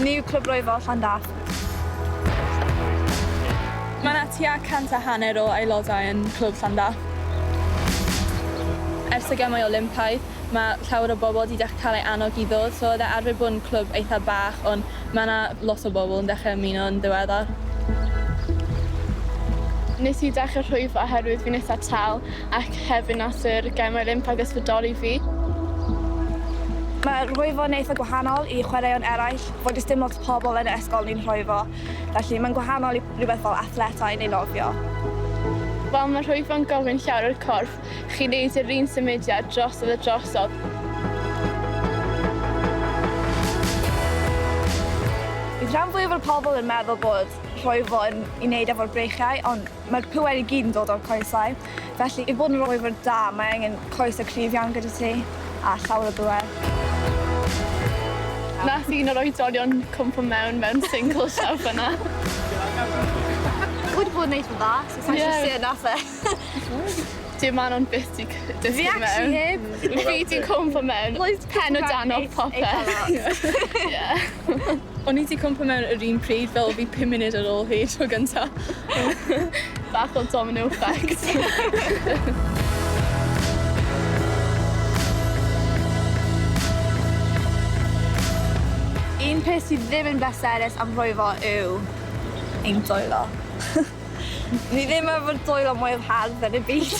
Ni yw Clwb Rhwyfo Llandaff. Mae yna tua 100 o aelodau yn Clwb Llandaff. Ers y gemau Olympaidd, mae llawer o bobl wedi dechrau cael ei annog i ddod, so oedd e arfer bod yn clwb eitha bach, ond mae yna lot o bobl yn dechrau ymuno yn ddiweddar. Nes i dechrau rhwyfo oherwydd fi'n eitha tal ac hefyd nath yr gemau Olympaidd ysbrydoli fi. Mae rhwyfo yn eitha gwahanol i chwaraeon eraill, fod ys dim lot o pobl yn y ysgol ni'n rhwyfo, felly mae'n gwahanol i rhywbeth fel athletau neu nofio. Wel, mae rhwyfo'n gofyn llawer o'r corff, chi'n neud yr un symudiad drosodd a drosodd. Bydd rhan fwyaf o'r pobl yn meddwl bod rhwyfo yn i wneud efo'r breichiau, ond mae'r pŵer i gyd yn dod o'r coesau. Felly, i bod yn rhwyfo'r da, mae angen coesau cryf iawn gyda ti a llawer o bŵer. Nath un o'r oedolion cwmpo mewn single shelf yna. Wedi bod yn neud yn dda, so sa'n eisiau sy'n nath e. Dim manon byth di dysgu mewn. Fi actually heb. Fi di cwmpo mewn, pen o dan o'r popeth. O'n i wedi cwmpo mewn yr un pryd fel fi 5 munud ar ôl hi tro gyntaf. Bach o domino effect. Un peth sydd ddim yn bleserus am rhwyfo yw ein dwylo. Ni ddim efo'r dwylo mwyaf hardd yn y byd.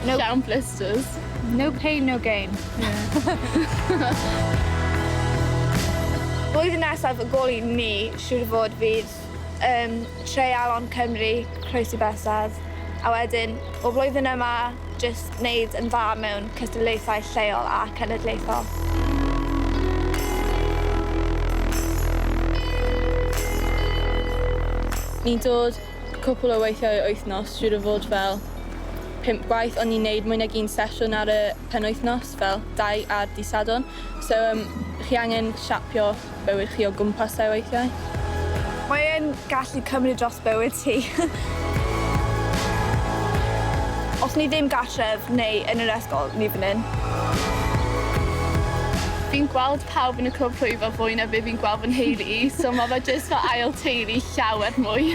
Llawn blisters. No pain, no gain. Blwyddyn nesaf y gol i ni, siŵr fod fydd Treialon Cymru, croesi besedd, a wedyn o blwyddyn yma jyst wneud yn dda mewn cystadlaethau lleol a cenedlaethol. Ni'n dod cwpl o weithiau wythnos, siŵr o fod fel 5 gwaith, ond ni'n neud mwy nag un sesiwn ar y penwythnos, fel 2 ar dydd Sadwrn. So chi angen siapio bywyd chi o gwmpas e weithiau. Mae'n gallu cymryd dros bywyd ti. Os ni ddim gartref neu yn yr ysgol, ni fan hyn. Fi'n gweld pawb yn y clwb rhwyfo fwy na be fi'n gweld fy nheulu, so mae fe jyst fel ail teulu llawer mwy.